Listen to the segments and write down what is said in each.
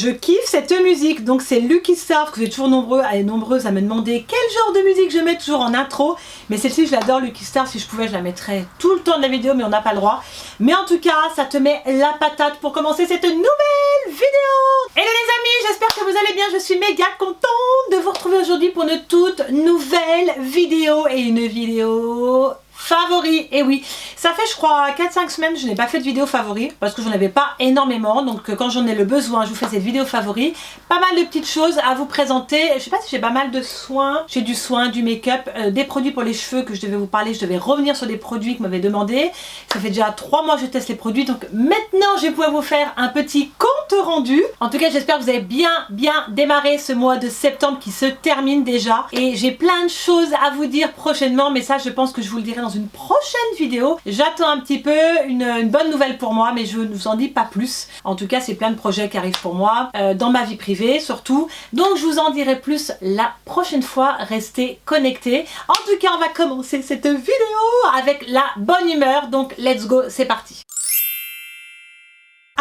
je kiffe cette musique. Donc c'est Lucky Star, que vous êtes toujours nombreuses à me demander quel genre de musique je mets toujours en intro. Mais celle-ci je l'adore, Lucky Star, si je pouvais je la mettrais tout le temps de la vidéo, mais on n'a pas le droit. Mais en tout cas, ça te met la patate pour commencer cette nouvelle vidéo. Hello les amis, j'espère que vous allez bien, je suis méga contente de vous retrouver aujourd'hui pour une toute nouvelle vidéo. Et une vidéo favori. Et oui, ça fait je crois 4-5 semaines que je n'ai pas fait de vidéo favori parce que j'en avais pas énormément, donc quand j'en ai le besoin je vous fais cette vidéo favori. Pas mal de petites choses à vous présenter. Je sais pas si j'ai pas mal de soins, j'ai du soin, du make-up, des produits pour les cheveux que je devais vous parler. Je devais revenir sur des produits que m'avaient demandé. Ça fait déjà 3 mois que je teste les produits, donc maintenant je vais pouvoir vous faire un petit compte rendu. En tout cas j'espère que vous avez bien démarré ce mois de septembre qui se termine déjà, et j'ai plein de choses à vous dire prochainement, mais ça je pense que je vous le dirai dans une prochaine vidéo. J'attends un petit peu une bonne nouvelle pour moi, mais je ne vous en dis pas plus. En tout cas c'est plein de projets qui arrivent pour moi, dans ma vie privée surtout, donc je vous en dirai plus la prochaine fois. Restez connectés. En tout cas on va commencer cette vidéo avec la bonne humeur, donc let's go, c'est parti.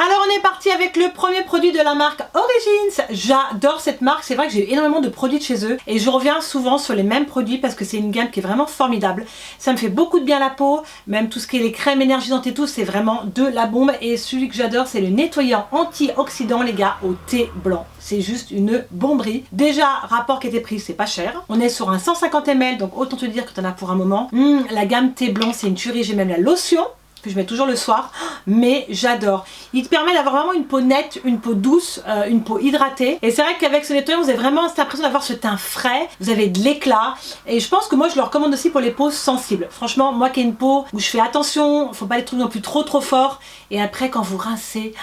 Alors on est parti avec le premier produit de la marque Origins. J'adore cette marque, c'est vrai que j'ai énormément de produits de chez eux et je reviens souvent sur les mêmes produits parce que c'est une gamme qui est vraiment formidable. Ça me fait beaucoup de bien à la peau, même tout ce qui est les crèmes énergisantes et tout, c'est vraiment de la bombe. Et celui que j'adore c'est le nettoyant antioxydant les gars au thé blanc. C'est juste une bomberie. Déjà rapport qualité-prix c'est pas cher. On est sur un 150 ml, donc autant te dire que t'en as pour un moment. La gamme thé blanc c'est une tuerie, j'ai même la lotion que je mets toujours le soir, mais j'adore. Il te permet d'avoir vraiment une peau nette, une peau douce, une peau hydratée. Et c'est vrai qu'avec ce nettoyant, vous avez vraiment cette impression d'avoir ce teint frais, vous avez de l'éclat. Et je pense que moi, je le recommande aussi pour les peaux sensibles. Franchement, moi qui ai une peau où je fais attention, faut pas les trucs non plus trop fort. Et après, quand vous rincez,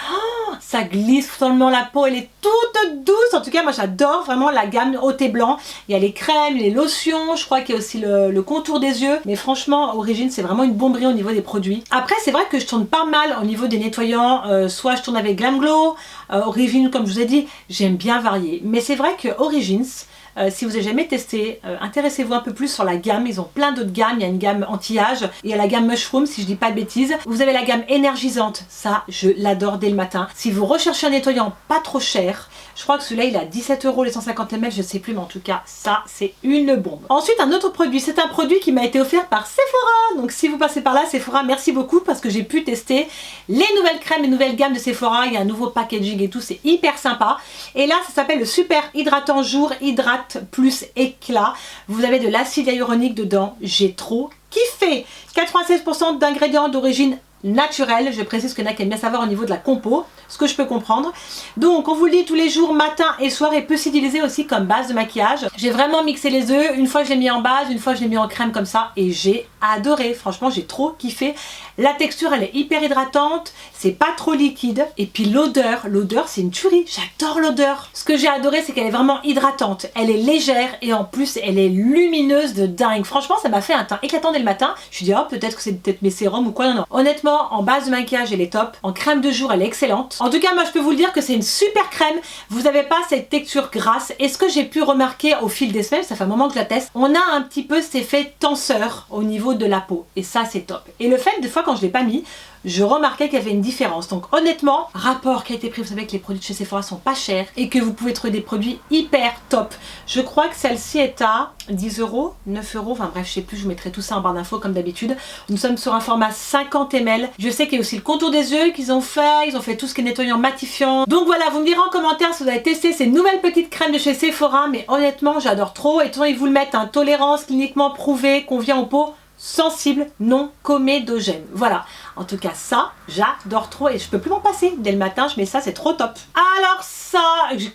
ça glisse totalement la peau, elle est toute douce. En tout cas, moi j'adore vraiment la gamme au thé blanc. Il y a les crèmes, les lotions, je crois qu'il y a aussi le contour des yeux. Mais franchement, Origins, c'est vraiment une bomberie au niveau des produits. Après, c'est vrai que je tourne pas mal au niveau des nettoyants. Soit je tourne avec Glam Glow, Origins, comme je vous ai dit, j'aime bien varier. Mais c'est vrai que Origins, si vous n'avez jamais testé, intéressez-vous un peu plus sur la gamme. Ils ont plein d'autres gammes. Il y a une gamme anti-âge, il y a la gamme Mushroom si je dis pas de bêtises. Vous avez la gamme énergisante, ça je l'adore dès le matin. Si vous recherchez un nettoyant pas trop cher, je crois que celui-là il est à 17 € les 150 ml, je sais plus, mais en tout cas ça c'est une bombe. Ensuite un autre produit, c'est un produit qui m'a été offert par Sephora. Donc si vous passez par là, Sephora, merci beaucoup parce que j'ai pu tester les nouvelles crèmes, les nouvelles gammes de Sephora. Il y a un nouveau packaging et tout, c'est hyper sympa. Et là ça s'appelle le Super Hydratant Jour Hydrate Plus Éclat. Vous avez de l'acide hyaluronique dedans, j'ai trop kiffé. 96% d'ingrédients d'origine naturelle, je précise qu'il y en a qui aiment bien savoir au niveau de la compo, ce que je peux comprendre. Donc on vous le dit tous les jours, matin et soir, et peut s'utiliser aussi comme base de maquillage. J'ai vraiment mixé les œufs, une fois je l'ai mis en base, une fois je l'ai mis en crème comme ça, et j'ai adoré, franchement j'ai trop kiffé. La texture elle est hyper hydratante, c'est pas trop liquide, et puis l'odeur c'est une tuerie, j'adore l'odeur. Ce que j'ai adoré c'est qu'elle est vraiment hydratante, elle est légère et en plus elle est lumineuse de dingue. Franchement ça m'a fait un teint éclatant dès le matin. Je me suis dit oh peut-être que c'est peut-être mes sérums ou quoi, non. Honnêtement en base de maquillage elle est top, en crème de jour elle est excellente. En tout cas moi je peux vous le dire que c'est une super crème, vous n'avez pas cette texture grasse. Et ce que j'ai pu remarquer au fil des semaines, ça fait un moment que je la teste, on a un petit peu cet effet tenseur au niveau de la peau et ça c'est top. Et le fait des fois quand je l'ai pas mis, je remarquais qu'il y avait une différence. Donc honnêtement, rapport qualité-prix, vous savez que les produits de chez Sephora sont pas chers et que vous pouvez trouver des produits hyper top. Je crois que celle-ci est à 10 €, 9 €, enfin bref je sais plus, je vous mettrai tout ça en barre d'infos comme d'habitude. Nous sommes sur un format 50 ml. Je sais qu'il y a aussi le contour des yeux qu'ils ont fait, ils ont fait tout ce qui est nettoyant matifiant. Donc voilà, vous me direz en commentaire si vous avez testé ces nouvelles petites crèmes de chez Sephora, mais honnêtement j'adore trop. Et de toute façon ils vous le mettent, tolérance cliniquement prouvée, convient aux peaux sensible, non comédogène. Voilà, en tout cas ça j'adore trop et je peux plus m'en passer. Dès le matin je mets ça, c'est trop top. Alors ça,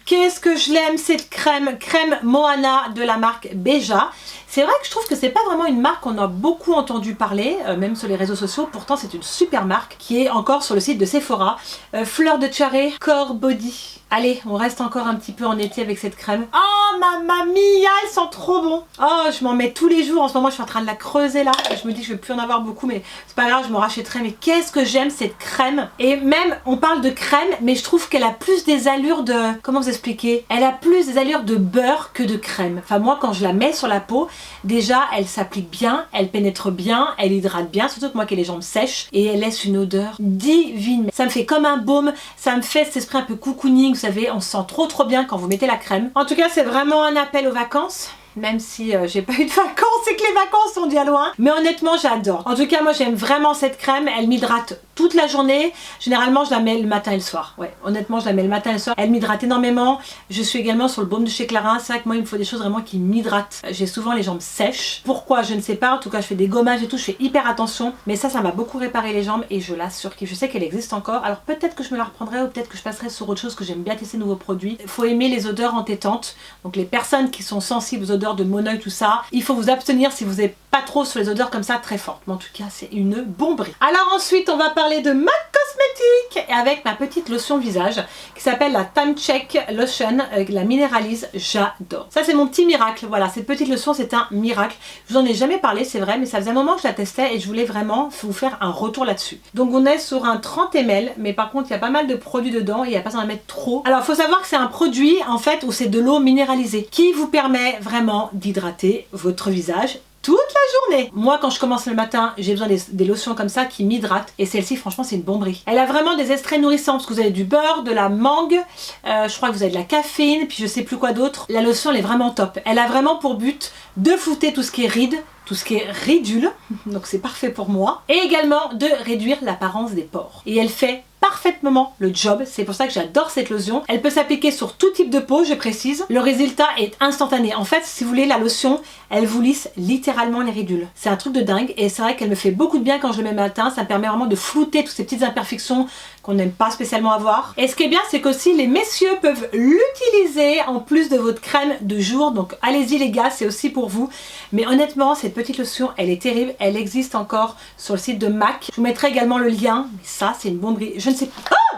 qu'est-ce que je l'aime cette crème Moana de la marque Beja. C'est vrai que je trouve que c'est pas vraiment une marque qu'on a beaucoup entendu parler, même sur les réseaux sociaux. Pourtant c'est une super marque qui est encore sur le site de Sephora. Fleur de Charret Core Body. Allez, on reste encore un petit peu en été avec cette crème. Oh mamma mia, elle sent trop bon. Oh, je m'en mets tous les jours. En ce moment, je suis en train de la creuser là. Je me dis que je vais plus en avoir beaucoup, mais c'est pas grave, je me rachèterai mes mais qu'est-ce que j'aime cette crème. Et même, on parle de crème, mais je trouve qu'elle a plus des allures de... Comment vous expliquer? Elle a plus des allures de beurre que de crème. Enfin moi, quand je la mets sur la peau, déjà, elle s'applique bien, elle pénètre bien, elle hydrate bien, surtout que moi qui ai les jambes sèches, et elle laisse une odeur divine. Ça me fait comme un baume, ça me fait cet esprit un peu cocooning, vous savez, on se sent trop bien quand vous mettez la crème. En tout cas, c'est vraiment un appel aux vacances. Même si j'ai pas eu de vacances et que les vacances sont déjà loin. Mais honnêtement, j'adore. En tout cas, moi, j'aime vraiment cette crème. Elle m'hydrate toute la journée. Généralement, je la mets le matin et le soir. Ouais, honnêtement, je la mets le matin et le soir. Elle m'hydrate énormément. Je suis également sur le baume de chez Clarins. C'est vrai que moi, il me faut des choses vraiment qui m'hydratent. J'ai souvent les jambes sèches. Pourquoi? Je ne sais pas. En tout cas, je fais des gommages et tout. Je fais hyper attention. Mais ça m'a beaucoup réparé les jambes et je la surkiffe. Je sais qu'elle existe encore. Alors peut-être que je me la reprendrai ou peut-être que je passerai sur autre chose, que j'aime bien tester de nouveaux produits. Il faut aimer les odeurs entêtantes. Donc les personnes qui sont sensibles aux odeurs de mon oeil, tout ça, il faut vous abstenir si vous n'êtes pas trop sur les odeurs comme ça très fortes. Mais en tout cas, c'est une bomberie. Alors ensuite, on va parler de MAC Cosmetics avec ma petite lotion visage qui s'appelle la Time Check Lotion, la minéralise. J'adore. Ça, c'est mon petit miracle. Voilà, cette petite lotion, c'est un miracle. Je vous en ai jamais parlé, c'est vrai, mais ça faisait un moment que je la testais et je voulais vraiment vous faire un retour là-dessus. Donc, on est sur un 30 ml, mais par contre, il y a pas mal de produits dedans et il n'y a pas besoin d'en mettre trop. Alors, il faut savoir que c'est un produit, en fait, où c'est de l'eau minéralisée qui vous permet vraiment d'hydrater votre visage toute la journée. Moi, quand je commence le matin, j'ai besoin des lotions comme ça qui m'hydratent. Et celle-ci, franchement, c'est une bomberie. Elle a vraiment des extraits nourrissants parce que vous avez du beurre, de la mangue, je crois que vous avez de la caféine, puis je sais plus quoi d'autre. La lotion, elle est vraiment top. Elle a vraiment pour but de flouter tout ce qui est rides, tout ce qui est ridule, donc c'est parfait pour moi, et également de réduire l'apparence des pores. Et elle fait parfaitement le job, c'est pour ça que j'adore cette lotion. Elle peut s'appliquer sur tout type de peau, je précise. Le résultat est instantané. En fait, si vous voulez, la lotion, elle vous lisse littéralement les ridules. C'est un truc de dingue et c'est vrai qu'elle me fait beaucoup de bien quand je le mets le matin. Ça me permet vraiment de flouter toutes ces petites imperfections qu'on n'aime pas spécialement avoir. Et ce qui est bien, c'est qu'aussi les messieurs peuvent l'utiliser en plus de votre crème de jour. Donc allez-y les gars, c'est aussi pour vous. Mais honnêtement, cette petite lotion, elle est terrible. Elle existe encore sur le site de MAC. Je vous mettrai également le lien. Mais ça, c'est une bomberie.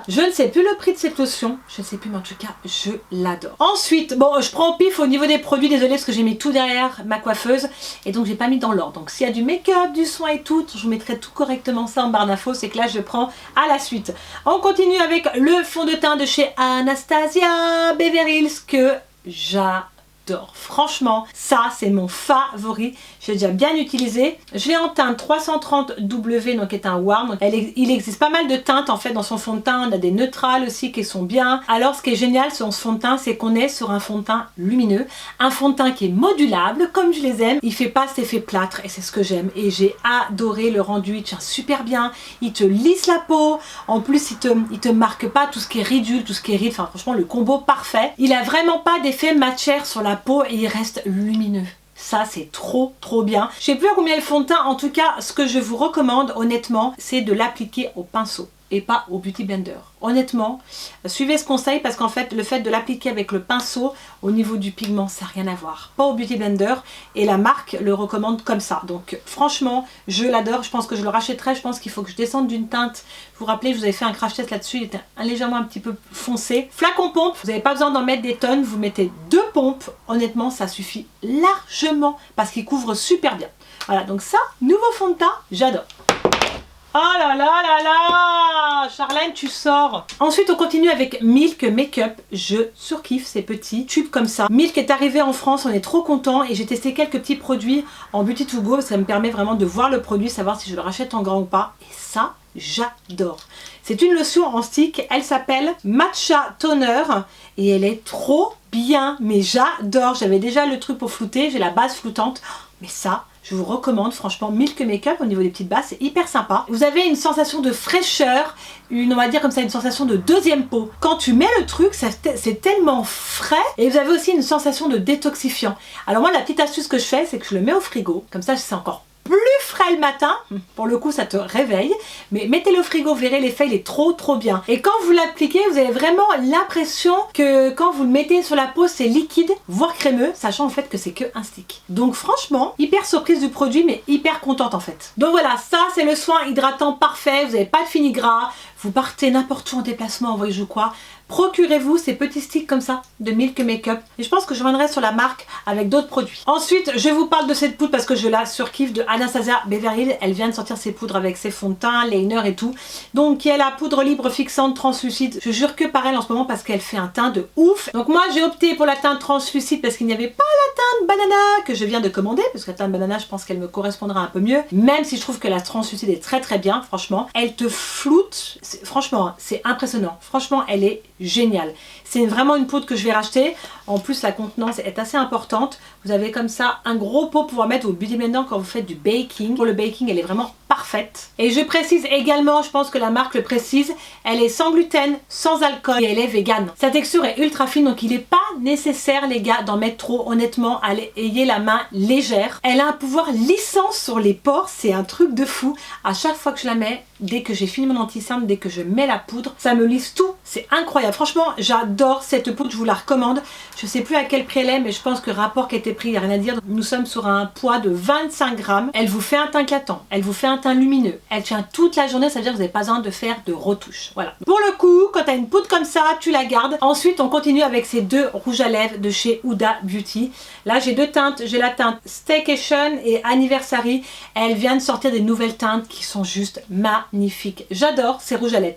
Je ne sais plus le prix de cette lotion. Je ne sais plus, mais en tout cas, je l'adore. Ensuite, bon, je prends au pif au niveau des produits. Désolée, parce que j'ai mis tout derrière ma coiffeuse. Et donc, j'ai pas mis dans l'ordre. Donc, s'il y a du make-up, du soin et tout, je vous mettrai tout correctement ça en barre d'infos. C'est que là, je prends à la suite. On continue avec le fond de teint de chez Anastasia Beverly Hills que j'adore. Franchement, ça c'est mon favori. J'ai déjà bien utilisé. Je l'ai en teinte 330W, donc est un warm. Il existe pas mal de teintes en fait dans son fond de teint. On a des neutrales aussi qui sont bien. Alors ce qui est génial sur ce fond de teint, c'est qu'on est sur un fond de teint lumineux. Un fond de teint qui est modulable, comme je les aime. Il fait pas cet effet plâtre et c'est ce que j'aime. Et j'ai adoré le rendu. Il tient super bien. Il te lisse la peau. En plus, il te marque pas tout ce qui est ridule, tout ce qui est ride. Enfin, franchement, le combo parfait. Il a vraiment pas d'effet matière sur la peau et il reste lumineux. Ça, c'est trop bien. Je sais plus à combien le fond de teint. En tout cas, ce que je vous recommande, honnêtement, c'est de l'appliquer au pinceau et pas au Beauty Blender. Honnêtement, suivez ce conseil parce qu'en fait, le fait de l'appliquer avec le pinceau au niveau du pigment, ça n'a rien à voir. Pas au Beauty Blender et la marque le recommande comme ça. Donc franchement, je l'adore. Je pense que je le rachèterai. Je pense qu'il faut que je descende d'une teinte. Vous vous rappelez, je vous avais fait un crash test là-dessus. Il était légèrement un petit peu foncé. Flacon pompe, vous n'avez pas besoin d'en mettre des tonnes. Vous mettez 2 pompes. Honnêtement, ça suffit largement parce qu'il couvre super bien. Voilà, donc ça, nouveau fond de teint, j'adore. Oh là là là là, Charlène, tu sors. Ensuite, on continue avec Milk Makeup. Je surkiffe ces petits tubes comme ça. Milk est arrivé en France, on est trop content et j'ai testé quelques petits produits en Beauty to Go. Ça me permet vraiment de voir le produit, savoir si je le rachète en grand ou pas. Et ça, j'adore. C'est une lotion en stick. Elle s'appelle Matcha Toner et elle est trop bien. Mais j'adore. J'avais déjà le truc pour flouter. J'ai la base floutante. Mais ça, je vous recommande franchement Milk Makeup au niveau des petites bases, c'est hyper sympa. Vous avez une sensation de fraîcheur, on va dire comme ça, une sensation de deuxième peau. Quand tu mets le truc, c'est tellement frais et vous avez aussi une sensation de détoxifiant. Alors moi, la petite astuce que je fais, c'est que je le mets au frigo, comme ça c'est encore plus frais le matin, pour le coup ça te réveille, mais mettez-le au frigo, vous verrez l'effet il est trop bien. Et quand vous l'appliquez, vous avez vraiment l'impression que quand vous le mettez sur la peau, c'est liquide, voire crémeux, sachant en fait que c'est que un stick. Donc franchement, hyper surprise du produit, mais hyper contente en fait. Donc voilà, ça c'est le soin hydratant parfait, vous n'avez pas de fini gras, vous partez n'importe où en déplacement, en voyage ou quoi, procurez-vous ces petits sticks comme ça de Milk Makeup. Et je pense que je reviendrai sur la marque avec d'autres produits. Ensuite, je vous parle de cette poudre parce que je la surkiffe de Anastasia Beverly Hills. Elle vient de sortir ses poudres avec ses fonds de teint, liner et tout. Donc, qui est la poudre libre fixante translucide. Je jure que par elle en ce moment parce qu'elle fait un teint de ouf. Donc moi, j'ai opté pour la teinte translucide parce qu'il n'y avait pas la teinte banana que je viens de commander. Parce que la teinte banana, je pense qu'elle me correspondra un peu mieux. Même si je trouve que la translucide est très très bien, franchement. Elle te floute. Franchement, c'est impressionnant. Franchement, elle est géniale. C'est vraiment une poudre que je vais racheter. En plus, la contenance est assez importante. Vous avez comme ça un gros pot pour pouvoir mettre au beauty blender quand vous faites du baking. Pour le baking, elle est vraiment parfaite. Et je précise également, je pense que la marque le précise, elle est sans gluten, sans alcool et elle est végane. Sa texture est ultra fine, donc il n'est pas nécessaire, les gars, d'en mettre trop. Honnêtement, ayez la main légère. Elle a un pouvoir lissant sur les pores, c'est un truc de fou. À chaque fois que je la mets, dès que j'ai fini mon anti-cerne, dès que je mets la poudre, ça me lisse tout. C'est incroyable. Franchement, j'adore cette poudre, je vous la recommande. Je sais plus à quel prix elle est, mais je pense que rapport qui a été pris, il n'y a rien à dire. Nous sommes sur un poids de 25 grammes. Elle vous fait un teint éclatant, elle vous fait un teint lumineux. Elle tient toute la journée, ça veut dire que vous n'avez pas besoin de faire de retouches. Voilà. Pour le coup, quand tu as une poudre comme ça, tu la gardes. Ensuite, on continue avec ces deux rouges à lèvres de chez Huda Beauty. Là, j'ai deux teintes. J'ai la teinte Staycation et Anniversary. Elle vient de sortir des nouvelles teintes qui sont juste magnifiques. J'adore ces rouges à lèvres.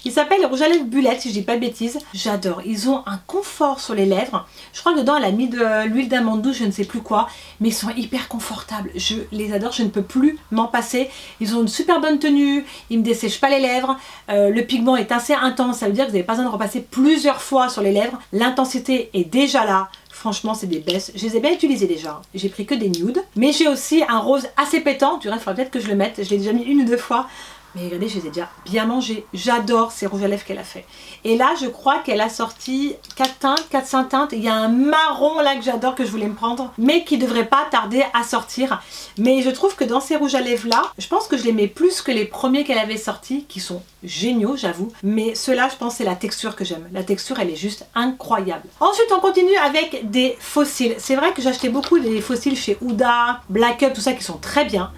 Ils s'appellent les rouges à lèvres Bullet, si je dis pas de bêtises. J'adore. Ils ont un confort sur les lèvres. Je crois que dedans, elle a mis de l'huile d'amande douce, je ne sais plus quoi. Mais ils sont hyper confortables. Je les adore. Je ne peux plus m'en passer. Ils ont une super bonne tenue. Ils ne me dessèchent pas les lèvres. Le pigment est assez intense. Ça veut dire que vous n'avez pas besoin de repasser plusieurs fois sur les lèvres. L'intensité est déjà là. Franchement, c'est des baisses. Je les ai bien utilisées déjà. J'ai pris que des nudes. Mais j'ai aussi un rose assez pétant. Du reste, il faudrait peut-être que je le mette. Je l'ai déjà mis une ou deux fois. Mais regardez, je les ai déjà bien mangés. J'adore ces rouges à lèvres qu'elle a fait. Et là, je crois qu'elle a sorti 4-5 teintes. Il y a un marron là que j'adore, que je voulais me prendre, mais qui devrait pas tarder à sortir. Mais je trouve que dans ces rouges à lèvres là, je pense que je les mets plus que les premiers qu'elle avait sortis, qui sont géniaux, j'avoue. Mais ceux-là, je pense c'est la texture que j'aime. La texture, elle est juste incroyable. Ensuite, on continue avec des fossiles. C'est vrai que j'achetais beaucoup des fossiles chez Huda, Black Up, tout ça, qui sont très bien.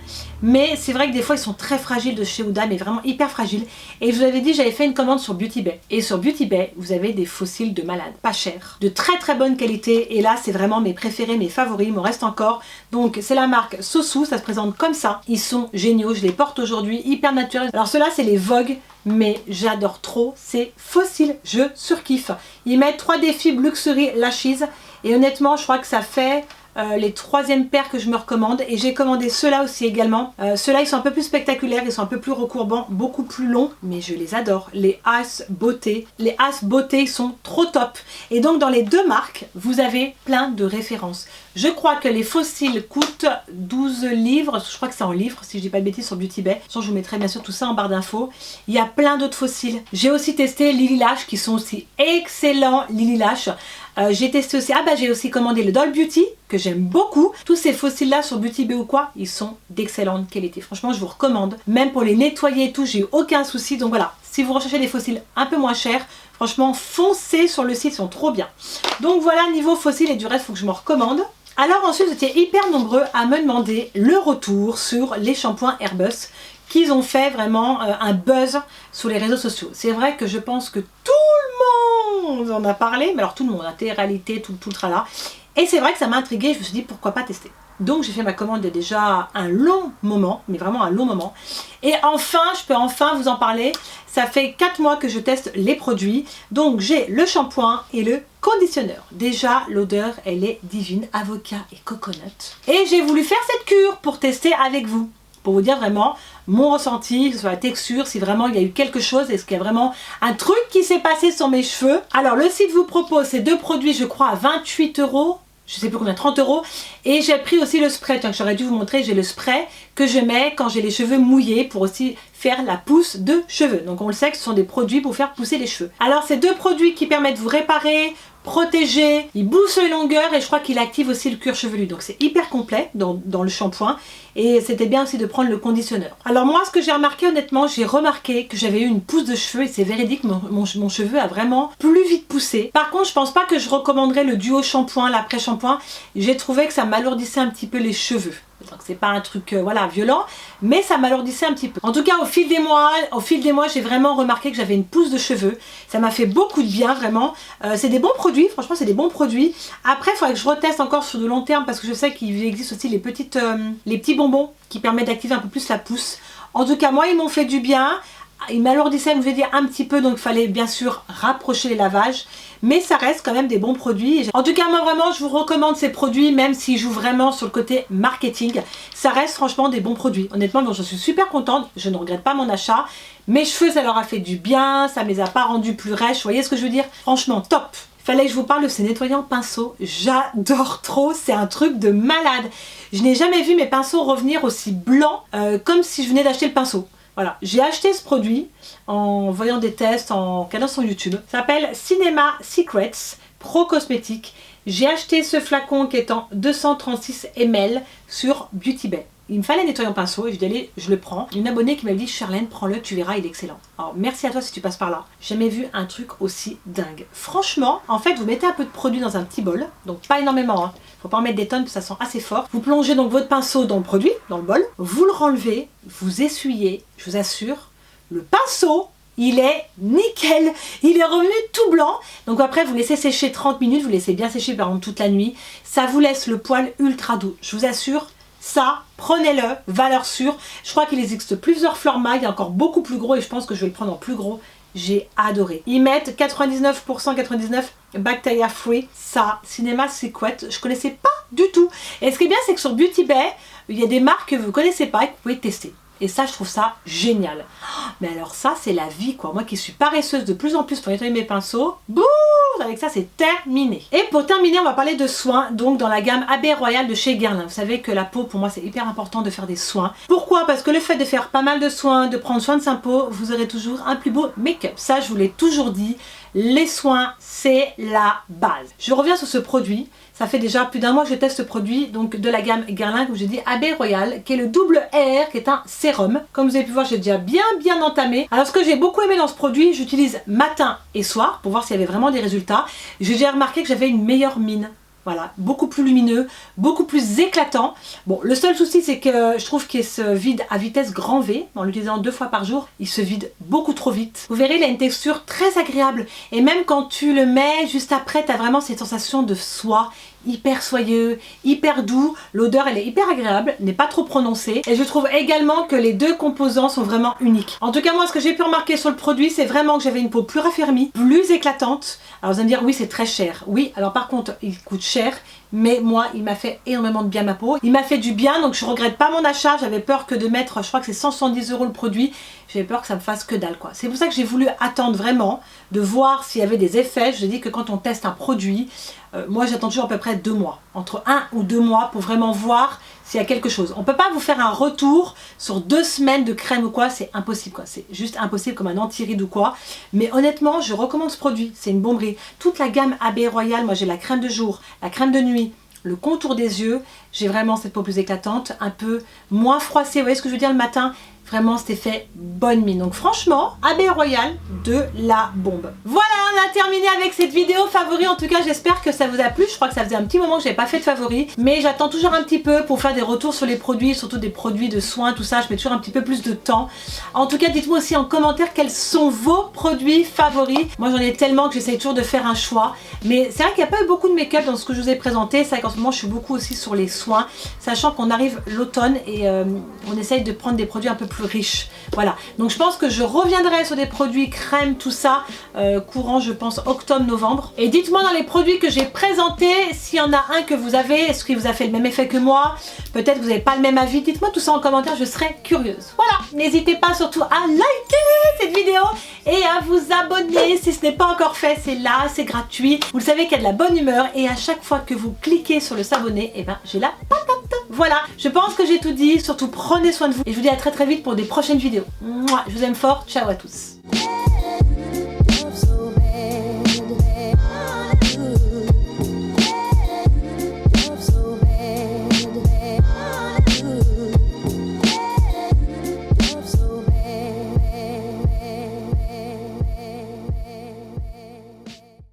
Mais c'est vrai que des fois ils sont très fragiles de chez Huda, mais vraiment hyper fragiles. Et je vous avais dit, j'avais fait une commande sur Beauty Bay. Et sur Beauty Bay, vous avez des fossiles de malade, pas chers, de très très bonne qualité. Et là, c'est vraiment mes préférés, mes favoris, il m'en reste encore. Donc c'est la marque Sosu, ça se présente comme ça. Ils sont géniaux, je les porte aujourd'hui, hyper naturels. Alors ceux-là, c'est les Vogue, mais j'adore trop ces fossiles, je surkiffe. Ils mettent 3D Fib Luxury Lashes. Et honnêtement, je crois que ça fait les troisièmes paires que je me recommande, et j'ai commandé ceux-là aussi également. Ceux-là ils sont un peu plus spectaculaires, ils sont un peu plus recourbants, beaucoup plus longs, mais je les adore. Les As Beauté, ils sont trop top. Et donc dans les deux marques, vous avez plein de références. Je crois que les fossiles coûtent 12 livres, je crois que c'est en livres si je dis pas de bêtises sur Beauty Bay. Je vous mettrai bien sûr tout ça en barre d'infos. Il y a plein d'autres fossiles. J'ai aussi testé Lily Lash qui sont aussi excellents. Lily Lash. J'ai testé aussi, j'ai aussi commandé le Doll Beauty que j'aime beaucoup. Tous ces fossiles là sur Beauty Bay ou quoi, ils sont d'excellente qualité. Franchement, je vous recommande. Même pour les nettoyer et tout, j'ai eu aucun souci. Donc voilà, si vous recherchez des fossiles un peu moins chers, franchement, foncez sur le site, ils sont trop bien. Donc voilà, niveau fossiles, et du reste, il faut que je me recommande. Alors ensuite, vous étiez hyper nombreux à me demander le retour sur les shampoings Airbus qu'ils ont fait vraiment un buzz sur les réseaux sociaux. C'est vrai que je pense que tout le monde en a parlé, mais alors tout le monde, télé-réalité, tout le tralala. Et c'est vrai que ça m'a intriguée, je me suis dit pourquoi pas tester. Donc j'ai fait ma commande il y a déjà un long moment, mais vraiment un long moment. Et enfin, je peux enfin vous en parler. Ça fait 4 mois que je teste les produits. Donc j'ai le shampoing et le conditionneur. Déjà, l'odeur, elle est divine, avocat et coconut. Et j'ai voulu faire cette cure pour tester avec vous. Pour vous dire vraiment mon ressenti sur la texture, si vraiment il y a eu quelque chose, est-ce qu'il y a vraiment un truc qui s'est passé sur mes cheveux. Alors le site vous propose ces deux produits, je crois à 28 €. Je sais plus combien, 30 €. Et j'ai pris aussi le spray, tiens, que j'aurais dû vous montrer, j'ai le spray que je mets quand j'ai les cheveux mouillés pour aussi faire la pousse de cheveux. Donc on le sait que ce sont des produits pour faire pousser les cheveux. Alors ces deux produits qui permettent de vous réparer, protéger, il booste les longueurs et je crois qu'il active aussi le cuir chevelu. Donc c'est hyper complet dans le shampoing. Et c'était bien aussi de prendre le conditionneur. Alors moi, ce que j'ai remarqué honnêtement, j'ai remarqué que j'avais eu une pousse de cheveux et c'est véridique, mon cheveu a vraiment plus vite poussé. Par contre, je pense pas que je recommanderais le duo shampoing, l'après-shampoing. J'ai trouvé que ça m'alourdissait un petit peu les cheveux. Donc c'est pas un truc voilà violent, mais ça m'alourdissait un petit peu. En tout cas au fil des mois j'ai vraiment remarqué que j'avais une pousse de cheveux. Ça m'a fait beaucoup de bien vraiment. C'est des bons produits, franchement c'est des bons produits. Après il faudrait que je reteste encore sur de long terme parce que je sais qu'il existe aussi les petits bonbons qui permettent d'activer un peu plus la pousse. En tout cas moi ils m'ont fait du bien. Il m'alourdissait, je vais dire, un petit peu, donc il fallait bien sûr rapprocher les lavages. Mais ça reste quand même des bons produits. En tout cas, moi vraiment, je vous recommande ces produits, même s'ils jouent vraiment sur le côté marketing. Ça reste franchement des bons produits. Honnêtement, bon, je suis super contente. Je ne regrette pas mon achat. Mes cheveux, ça leur a fait du bien. Ça ne les a pas rendus plus rêches. Vous voyez ce que je veux dire? Franchement, top. Fallait que je vous parle de ces nettoyants pinceaux. J'adore trop, c'est un truc de malade. Je n'ai jamais vu mes pinceaux revenir aussi blancs comme si je venais d'acheter le pinceau. Voilà, j'ai acheté ce produit en voyant des tests, en regardant sur YouTube. Ça s'appelle Cinema Secrets Pro Cosmétique. J'ai acheté ce flacon qui est en 236 ml sur Beauty Bay. Il me fallait un nettoyant pinceau et je dis allez, je le prends. Une abonnée qui m'a dit Charlène, prends-le, tu verras, il est excellent. Alors merci à toi si tu passes par là. J'ai jamais vu un truc aussi dingue. Franchement, en fait, vous mettez un peu de produit dans un petit bol, donc pas énormément, hein. Faut pas en mettre des tonnes parce que ça sent assez fort. Vous plongez donc votre pinceau dans le produit, dans le bol. Vous le renlevez, vous essuyez, je vous assure, le pinceau, il est nickel. Il est revenu tout blanc. Donc après, vous laissez sécher 30 minutes, vous laissez bien sécher par exemple toute la nuit. Ça vous laisse le poil ultra doux. Je vous assure, ça, prenez-le, valeur sûre. Je crois qu'il existe plusieurs formats, il y a encore beaucoup plus gros et je pense que je vais le prendre en plus gros. J'ai adoré. Ils mettent 99% bacteria free. Ça, Cinema Secret, je connaissais pas du tout. Et ce qui est bien, c'est que sur Beauty Bay, il y a des marques que vous connaissez pas et que vous pouvez tester. Et ça, je trouve ça génial. Mais alors ça, c'est la vie, quoi. Moi qui suis paresseuse de plus en plus pour nettoyer mes pinceaux, bouh, avec ça, c'est terminé. Et pour terminer, on va parler de soins, donc dans la gamme AB Royal de chez Guerlain. Vous savez que la peau, pour moi, c'est hyper important de faire des soins. Pourquoi? Parce que le fait de faire pas mal de soins, de prendre soin de sa peau, vous aurez toujours un plus beau make-up. Ça, je vous l'ai toujours dit. Les soins, c'est la base. Je reviens sur ce produit. Ça fait déjà plus d'un mois que je teste ce produit, donc de la gamme Guerlain, comme je dis, AB Royal, qui est le double AR, qui est un sérum. Comme vous avez pu voir, j'ai déjà bien entamé. Alors ce que j'ai beaucoup aimé dans ce produit, j'utilise matin et soir pour voir s'il y avait vraiment des résultats. J'ai déjà remarqué que j'avais une meilleure mine. Voilà, beaucoup plus lumineux, beaucoup plus éclatant. Bon, le seul souci, c'est que je trouve qu'il se vide à vitesse grand V. En l'utilisant 2 fois par jour, il se vide beaucoup trop vite. Vous verrez, il a une texture très agréable. Et même quand tu le mets juste après, tu as vraiment cette sensation de soie, hyper soyeux, hyper doux. L'odeur, elle est hyper agréable, n'est pas trop prononcée. Et je trouve également que les deux composants sont vraiment uniques. En tout cas, moi, ce que j'ai pu remarquer sur le produit, c'est vraiment que j'avais une peau plus raffermie, plus éclatante. Alors, vous allez me dire, oui, c'est très cher. Oui, alors par contre, il coûte cher. Mais moi, il m'a fait énormément de bien ma peau. Il m'a fait du bien, donc je regrette pas mon achat. J'avais peur que de mettre, je crois que c'est 170 € le produit. J'avais peur que ça me fasse que dalle, quoi. C'est pour ça que j'ai voulu attendre vraiment, de voir s'il y avait des effets. Je dis que quand on teste un produit, moi j'attends toujours à peu près 2 mois. Entre 1 ou 2 mois pour vraiment voir s'il y a quelque chose. On peut pas vous faire un retour sur 2 semaines de crème ou quoi, c'est impossible, quoi. C'est juste impossible comme un anti-ride ou quoi. Mais honnêtement, je recommande ce produit. C'est une bomberie. Toute la gamme AB Royal, moi j'ai la crème de jour, la crème de nuit, le contour des yeux. J'ai vraiment cette peau plus éclatante, un peu moins froissée. Vous voyez ce que je veux dire le matin? Vraiment cet effet bonne mine. Donc franchement, AB Royal de la bombe. Voilà, on a terminé avec cette vidéo favori. En tout cas, j'espère que ça vous a plu. Je crois que ça faisait un petit moment que je n'avais pas fait de favori. Mais j'attends toujours un petit peu pour faire des retours sur les produits, surtout des produits de soins, tout ça. Je mets toujours un petit peu plus de temps. En tout cas, dites-moi aussi en commentaire quels sont vos produits favoris. Moi, j'en ai tellement que j'essaye toujours de faire un choix. Mais c'est vrai qu'il n'y a pas eu beaucoup de make-up dans ce que je vous ai présenté. C'est vrai qu'en ce moment, je suis beaucoup aussi sur les soins. Sachant qu'on arrive l'automne et on essaye de prendre des produits un peu plus riche. Voilà, donc je pense que je reviendrai sur des produits crème, tout ça, courant je pense octobre-novembre. Et dites-moi dans les produits que j'ai présentés, s'il y en a un que vous avez, est-ce qu'il vous a fait le même effet que moi? Peut-être que vous n'avez pas le même avis, dites-moi tout ça en commentaire, je serai curieuse. Voilà, n'hésitez pas surtout à liker cette vidéo et à vous abonner si ce n'est pas encore fait, c'est là, c'est gratuit. Vous le savez qu'il y a de la bonne humeur et à chaque fois que vous cliquez sur le s'abonner, et ben j'ai la patate. Voilà, je pense que j'ai tout dit, surtout prenez soin de vous et je vous dis à très vite pour des prochaines vidéos. Mouah, je vous aime fort, ciao à tous.